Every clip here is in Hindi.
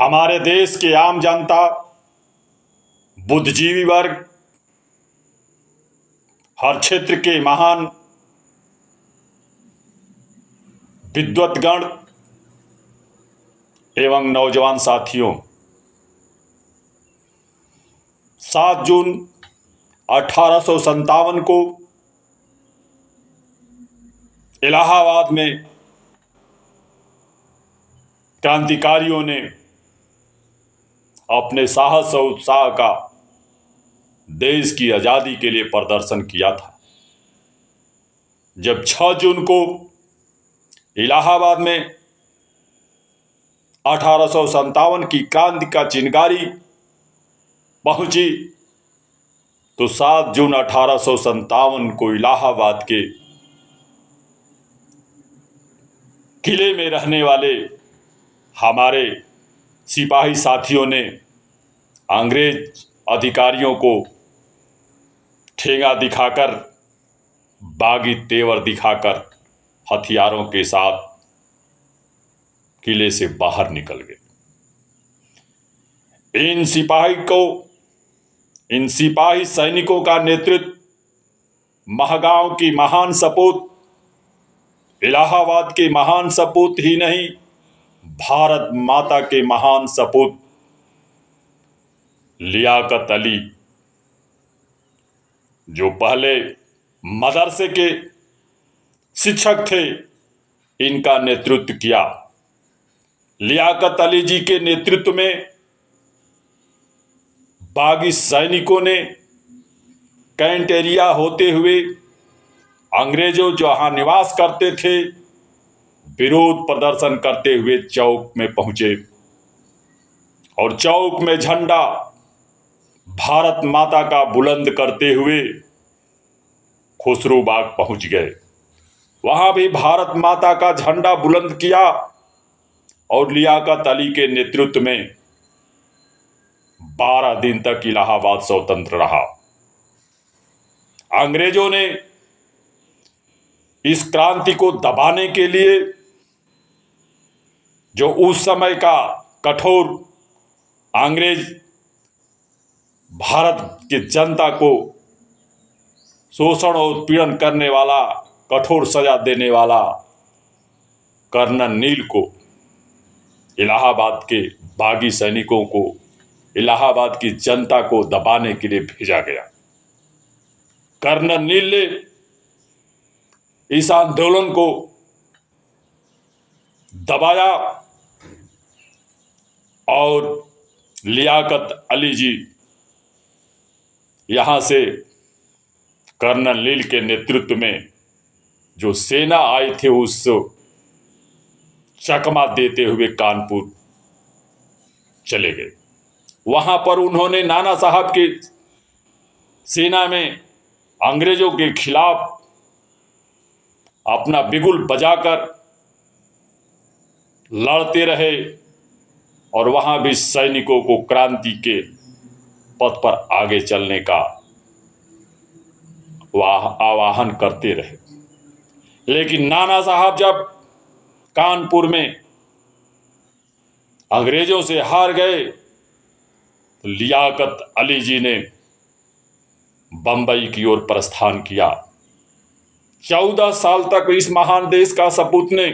हमारे देश के आम जनता, बुद्धिजीवी वर्ग, हर क्षेत्र के महान विद्वतगण एवं नौजवान साथियों, 7 जून 1857 को इलाहाबाद में क्रांतिकारियों ने अपने साहस और उत्साह का देश की आज़ादी के लिए प्रदर्शन किया था। जब 6 जून को इलाहाबाद में 1857 की क्रांति का चिंगारी पहुंची, तो 7 जून 1857 को इलाहाबाद के किले में रहने वाले हमारे सिपाही साथियों ने अंग्रेज अधिकारियों को ठेंगा दिखाकर, बागी तेवर दिखाकर हथियारों के साथ किले से बाहर निकल गए। इन सिपाही सैनिकों का नेतृत्व महगांव की महान सपूत, इलाहाबाद के महान सपूत ही नहीं, भारत माता के महान सपूत लियाकत अली, जो पहले मदरसे के शिक्षक थे, इनका नेतृत्व किया। लियाकत अली जी के नेतृत्व में बागी सैनिकों ने कैंट एरिया होते हुए अंग्रेजों जहां निवास करते थे, विरोध प्रदर्शन करते हुए चौक में पहुंचे और चौक में झंडा भारत माता का बुलंद करते हुए खुसरूबाग पहुंच गए। वहां भी भारत माता का झंडा बुलंद किया और लियाकत अली के नेतृत्व में 12 दिन तक इलाहाबाद स्वतंत्र रहा। अंग्रेजों ने इस क्रांति को दबाने के लिए, जो उस समय का कठोर अंग्रेज भारत की जनता को शोषण और उत्पीड़न करने वाला, कठोर सजा देने वाला कर्नल नील को, इलाहाबाद के बागी सैनिकों को, इलाहाबाद की जनता को दबाने के लिए भेजा गया। कर्नल नील ने इस आंदोलन को दबाया और लियाकत अली जी यहां से कर्नल नील के नेतृत्व में जो सेना आए थे, उस चकमा देते हुए कानपुर चले गए। वहां पर उन्होंने नाना साहब की सेना में अंग्रेजों के खिलाफ अपना बिगुल बजाकर लड़ते रहे और वहां भी सैनिकों को क्रांति के पथ पर आगे चलने का आह्वान करते रहे। लेकिन नाना साहब जब कानपुर में अंग्रेजों से हार गए, तो लियाकत अली जी ने बंबई की ओर प्रस्थान किया। 14 साल तक इस महान देश का सपूत ने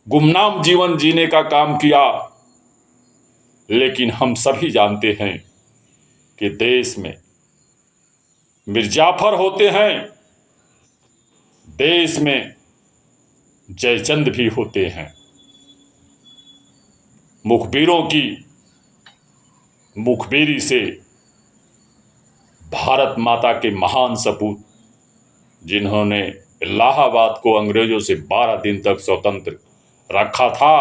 गुमनाम जीवन जीने का काम किया। लेकिन हम सभी जानते हैं कि देश में मिर्जाफर होते हैं, देश में जयचंद भी होते हैं। मुखबिरों की मुखबिरी से भारत माता के महान सपूत, जिन्होंने इलाहाबाद को अंग्रेजों से 12 दिन तक स्वतंत्र रखा था,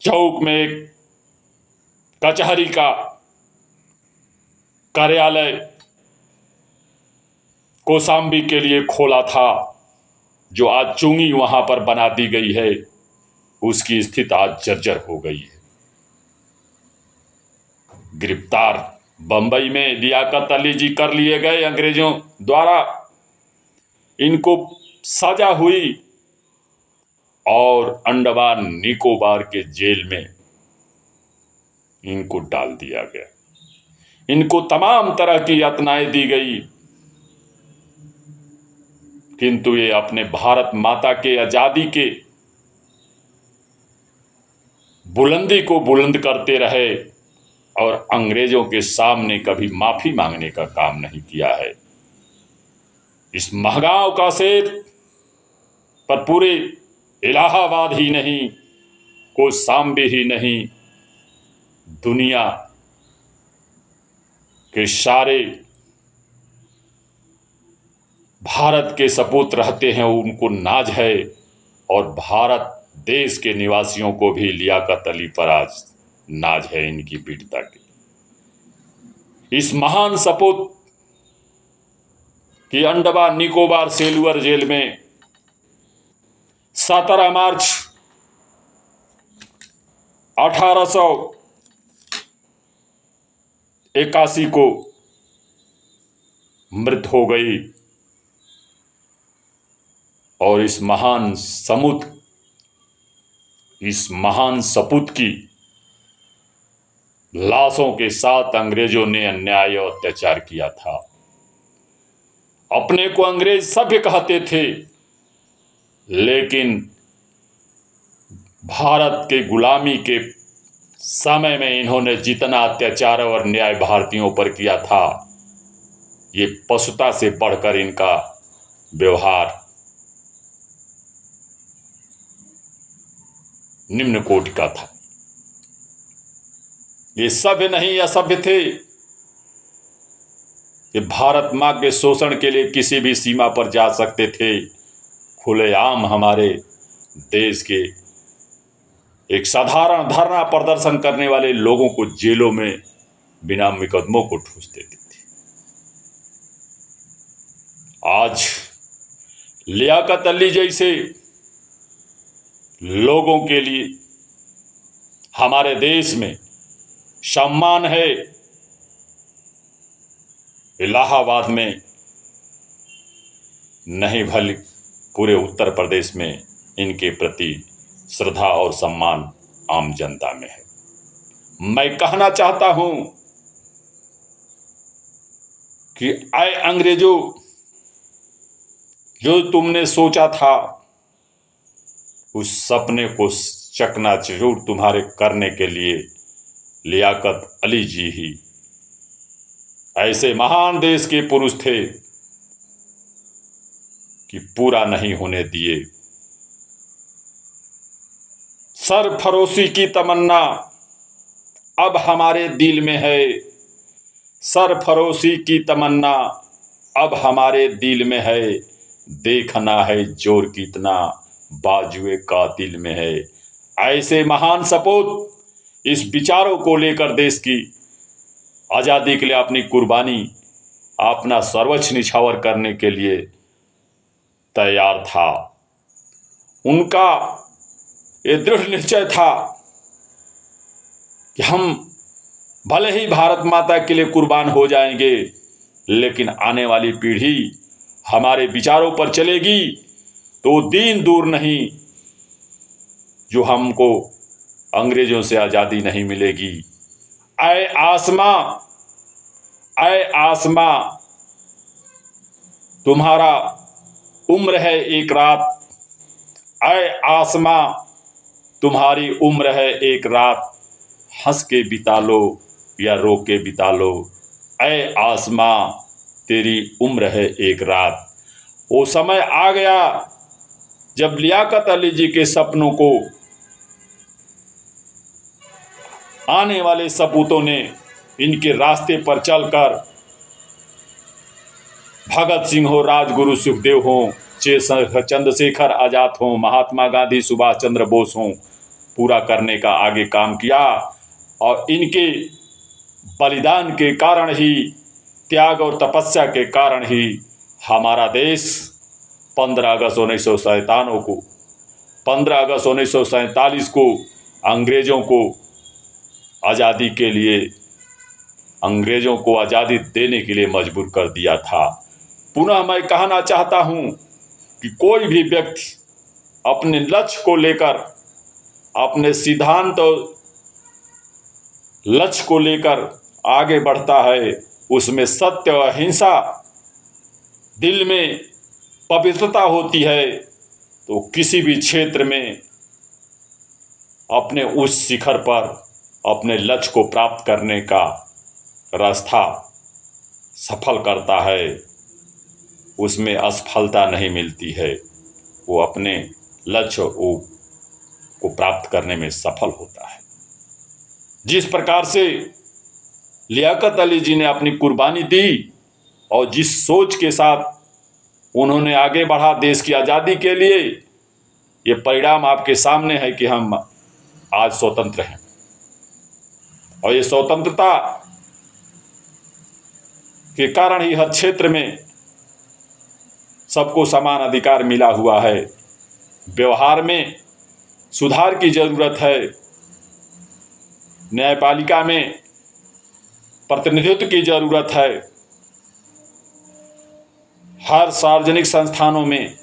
चौक में एक कचहरी का कार्यालय कौशाम्बी के लिए खोला था, जो आज चुंगी वहां पर बना दी गई है, उसकी स्थिति आज जर्जर हो गई है। गिरफ्तार बंबई में लियाकत अली जी कर लिए गए अंग्रेजों द्वारा। इनको सजा हुई और अंडमान निकोबार के जेल में इनको डाल दिया गया। इनको तमाम तरह की यातनाएं दी गई, किंतु ये अपने भारत माता के आजादी के बुलंदी को बुलंद करते रहे और अंग्रेजों के सामने कभी माफी मांगने का काम नहीं किया है। इस महगांव का शेर पर पूरे इलाहाबाद ही नहीं, कोसांबी ही नहीं, दुनिया के सारे भारत के सपूत रहते हैं, उनको नाज है। और भारत देश के निवासियों को भी लियाकत अली पर आज नाज है इनकी वीरता की। इस महान सपूत की अंडमान निकोबार सेलुअर जेल में 17 मार्च 1881 को मृत हो गई। और इस महान सपूत की लाशों के साथ अंग्रेजों ने अन्याय और अत्याचार किया था। अपने को अंग्रेज सभ्य कहते थे, लेकिन भारत के गुलामी के समय में इन्होंने जितना अत्याचार और न्याय भारतीयों पर किया था, ये पशुता से बढ़कर इनका व्यवहार निम्न कोटि का था। ये सभ्य नहीं असभ्य थे। ये भारत मां के शोषण के लिए किसी भी सीमा पर जा सकते थे। खुलेआम हमारे देश के एक साधारण धरना प्रदर्शन करने वाले लोगों को जेलों में बिना मुकदमों को ठूस देते थे। आज लियाकत अली जैसे लोगों के लिए हमारे देश में सम्मान है। इलाहाबाद में नहीं, भले पूरे उत्तर प्रदेश में इनके प्रति श्रद्धा और सम्मान आम जनता में है। मैं कहना चाहता हूं कि आए अंग्रेजों, जो तुमने सोचा था उस सपने को चकनाचूर तुम्हारे करने के लिए लियाकत अली जी ही ऐसे महान देश के पुरुष थे कि पूरा नहीं होने दिए। सरफरोशी की तमन्ना अब हमारे दिल में है, सरफरोशी की तमन्ना अब हमारे दिल में है। देखना है जोर कितना बाजुए कातिल में है। ऐसे महान सपूत इस विचारों को लेकर देश की आजादी के लिए अपनी कुर्बानी, अपना सर्वोच्च निछावर करने के लिए तैयार था। उनका ये दृढ़ निश्चय था कि हम भले ही भारत माता के लिए कुर्बान हो जाएंगे, लेकिन आने वाली पीढ़ी हमारे विचारों पर चलेगी तो दिन दूर नहीं जो हमको अंग्रेजों से आजादी नहीं मिलेगी। ऐ आसमां तुम्हारा उम्र है एक रात, ऐ आसमां तुम्हारी उम्र है एक रात। हंस के बिता लो या रो के बिता लो, ऐ आसमां तेरी उम्र है एक रात। वो समय आ गया जब लियाकत अली जी के सपनों को आने वाले सपूतों ने इनके रास्ते पर चलकर भगत सिंह हो, राजगुरु सुखदेव हो, चंद्रशेखर आजाद हो, महात्मा गांधी, सुभाष चंद्र बोस हो, पूरा करने का आगे काम किया। और इनके बलिदान के कारण ही, त्याग और तपस्या के कारण ही हमारा देश 15 अगस्त 1947 को अंग्रेजों को आज़ादी के लिए, अंग्रेजों को आज़ादी देने के लिए मजबूर कर दिया था। पुनः मैं कहना चाहता हूं कि कोई भी व्यक्ति अपने लक्ष्य को लेकर, अपने सिद्धांत और लक्ष्य को लेकर आगे बढ़ता है, उसमें सत्य और अहिंसा दिल में पवित्रता होती है, तो किसी भी क्षेत्र में अपने उस शिखर पर अपने लक्ष्य को प्राप्त करने का रास्ता सफल करता है। उसमें असफलता नहीं मिलती है, वो अपने लक्ष्य को प्राप्त करने में सफल होता है। जिस प्रकार से लियाकत अली जी ने अपनी कुर्बानी दी और जिस सोच के साथ उन्होंने आगे बढ़ा देश की आज़ादी के लिए, ये परिणाम आपके सामने है कि हम आज स्वतंत्र हैं। और ये स्वतंत्रता के कारण ही हर क्षेत्र में सबको समान अधिकार मिला हुआ है। व्यवहार में सुधार की जरूरत है, न्यायपालिका में प्रतिनिधित्व की जरूरत है, हर सार्वजनिक संस्थानों में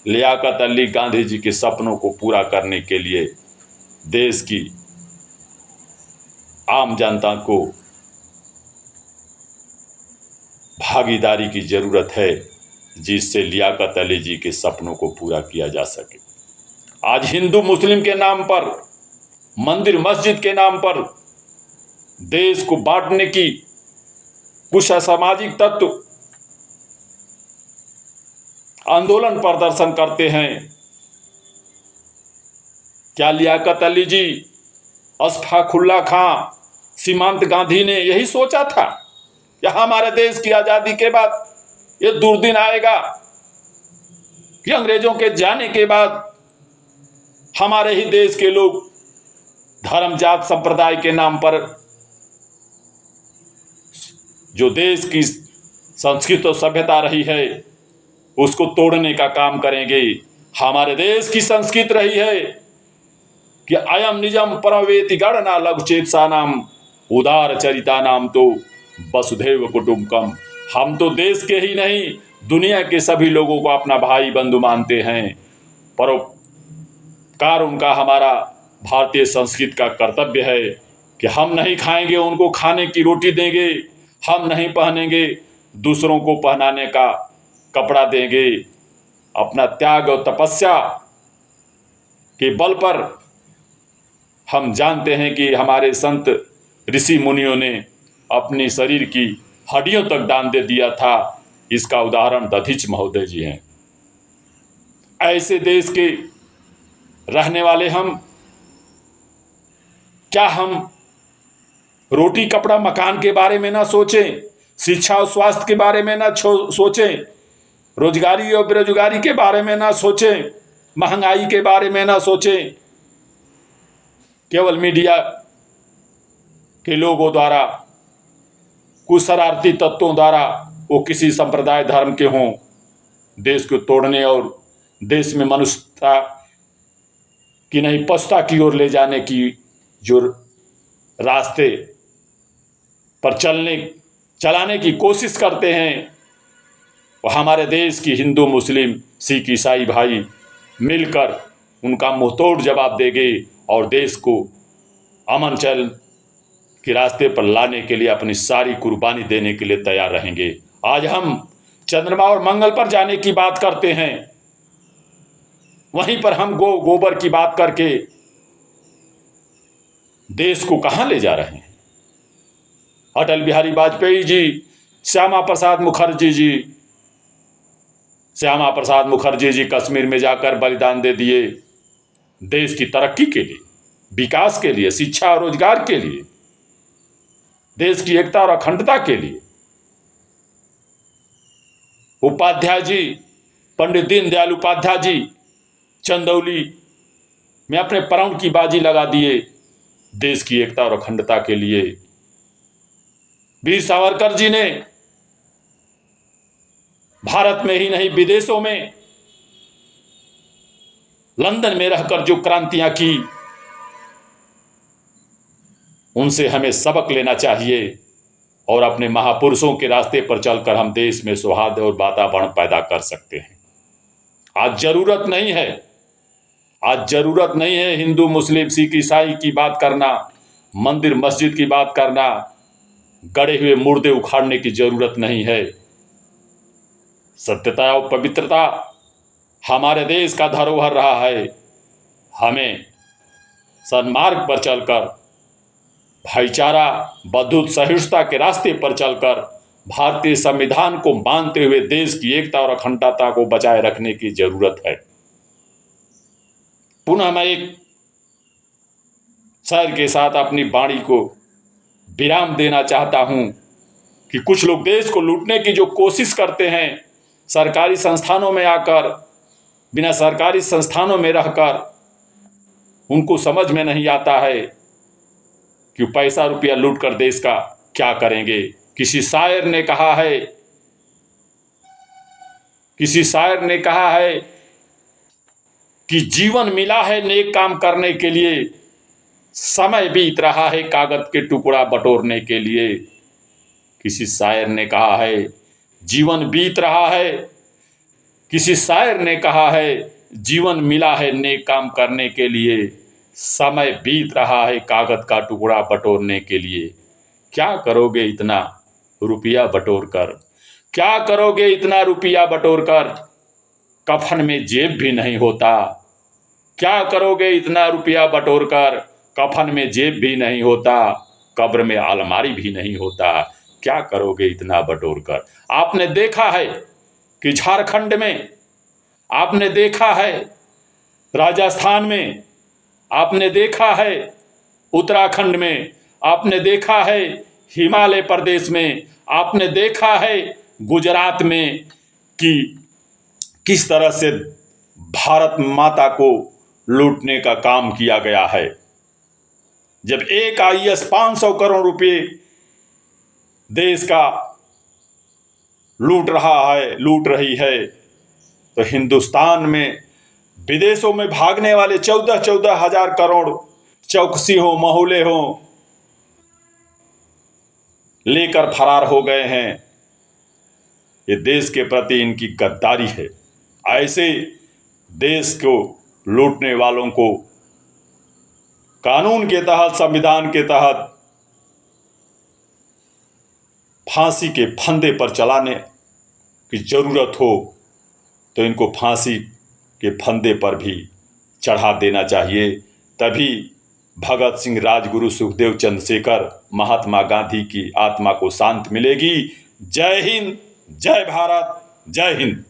लियाकत अली गांधी जी के सपनों को पूरा करने के लिए देश की आम जनता को भागीदारी की जरूरत है, जिससे लियाकत अली जी के सपनों को पूरा किया जा सके। आज हिंदू मुस्लिम के नाम पर, मंदिर मस्जिद के नाम पर देश को बांटने की कुछ असामाजिक तत्व आंदोलन प्रदर्शन करते हैं। क्या लियाकत अली जी, अशफाकुल्ला खां, सीमांत गांधी ने यही सोचा था कि हमारे देश की आजादी के बाद ये दुर्दिन आएगा कि अंग्रेजों के जाने के बाद हमारे ही देश के लोग धर्म जात संप्रदाय के नाम पर जो देश की संस्कृति और सभ्यता रही है उसको तोड़ने का काम करेंगे। हमारे देश की संस्कृति रही है कि अयम निजम परवेति गणना लघुचेतसा नाम उदार चरिता नाम तो वसुधैव कुटुंबकम। हम तो देश के ही नहीं दुनिया के सभी लोगों को अपना भाई बंधु मानते हैं। परोपकार उनका हमारा भारतीय संस्कृति का कर्तव्य है कि हम नहीं खाएंगे उनको खाने की रोटी देंगे, हम नहीं पहनेंगे दूसरों को पहनाने का कपड़ा देंगे। अपना त्याग और तपस्या के बल पर हम जानते हैं कि हमारे संत ऋषि मुनियों ने अपने शरीर की हड्डियों तक दान दे दिया था। इसका उदाहरण दधीच महोदय जी हैं। ऐसे देश के रहने वाले हम, क्या हम रोटी कपड़ा मकान के बारे में ना सोचें, शिक्षा और स्वास्थ्य के बारे में ना सोचें, रोजगारी और बेरोजगारी के बारे में ना सोचें, महंगाई के बारे में ना सोचें? केवल मीडिया के लोगों द्वारा, कुछ शरारती तत्वों द्वारा, वो किसी संप्रदाय धर्म के हों, देश को तोड़ने और देश में मनुष्यता की नहीं पशुता की ओर ले जाने की जो रास्ते पर चलाने की कोशिश करते हैं, वो हमारे देश की हिंदू मुस्लिम सिख ईसाई भाई मिलकर उनका मुंहतोड़ जवाब देंगे और देश को अमन चैन के रास्ते पर लाने के लिए अपनी सारी कुर्बानी देने के लिए तैयार रहेंगे। आज हम चंद्रमा और मंगल पर जाने की बात करते हैं, वहीं पर हम गोबर की बात करके देश को कहां ले जा रहे हैं? अटल बिहारी वाजपेयी जी, श्यामा प्रसाद मुखर्जी जी कश्मीर में जाकर बलिदान दे दिए देश की तरक्की के लिए, विकास के लिए, शिक्षा और रोजगार के लिए, देश की एकता और अखंडता के लिए। उपाध्याय जी, पंडित दीनदयाल उपाध्याय जी चंदौली में अपने प्राण की बाजी लगा दिए देश की एकता और अखंडता के लिए। वीर सावरकर जी ने भारत में ही नहीं विदेशों में, लंदन में रहकर जो क्रांतियां की, उनसे हमें सबक लेना चाहिए और अपने महापुरुषों के रास्ते पर चलकर हम देश में सौहार्द और वातावरण पैदा कर सकते हैं। आज जरूरत नहीं है, आज जरूरत नहीं है हिंदू मुस्लिम सिख ईसाई की बात करना, मंदिर मस्जिद की बात करना, गड़े हुए मुर्दे उखाड़ने की जरूरत नहीं है। सत्यता और पवित्रता हमारे देश का धरोहर रहा है। हमें सन्मार्ग पर चलकर, भाईचारा, बंधुत्व, सहिष्णुता के रास्ते पर चलकर भारतीय संविधान को मानते हुए देश की एकता और अखंडता को बचाए रखने की जरूरत है। पुनः मैं एक शेर के साथ अपनी वाणी को विराम देना चाहता हूं कि कुछ लोग देश को लूटने की जो कोशिश करते हैं, सरकारी संस्थानों में आकर, बिना सरकारी संस्थानों में रहकर, उनको समझ में नहीं आता है कि पैसा रुपया लूट कर देश का क्या करेंगे। किसी शायर ने कहा है कि जीवन मिला है नेक काम करने के लिए, समय बीत रहा है कागज के टुकड़ा बटोरने के लिए। किसी शायर ने कहा है जीवन बीत रहा है, किसी शायर ने कहा है जीवन मिला है नेक काम करने के लिए, समय बीत रहा है कागज का टुकड़ा बटोरने के लिए। क्या करोगे इतना रुपया बटोर कर, क्या करोगे इतना रुपया बटोर कर, कफन में जेब भी नहीं होता। क्या करोगे इतना रुपया बटोर कर, कफन में जेब भी नहीं होता, कब्र में अलमारी भी नहीं होता। क्या करोगे इतना बटोर कर। आपने देखा है कि झारखंड में, आपने देखा है राजस्थान में, आपने देखा है उत्तराखंड में, आपने देखा है हिमालय प्रदेश में, आपने देखा है गुजरात में कि किस तरह से भारत माता को लूटने का काम किया गया है। जब एक आईएएस 500 करोड़ रुपए देश का लूट रही है, तो हिंदुस्तान में विदेशों में भागने वाले 14 हजार करोड़ चौकसी हो, महुले हो, लेकर फरार हो गए हैं। ये देश के प्रति इनकी गद्दारी है। ऐसे देश को लूटने वालों को कानून के तहत, संविधान के तहत फांसी के फंदे पर चलाने की जरूरत हो तो इनको फांसी के फंदे पर भी चढ़ा देना चाहिए। तभी भगत सिंह, राजगुरु, सुखदेव, चंद्रशेखर, महात्मा गांधी की आत्मा को शांति मिलेगी। जय हिंद, जय भारत, जय हिंद।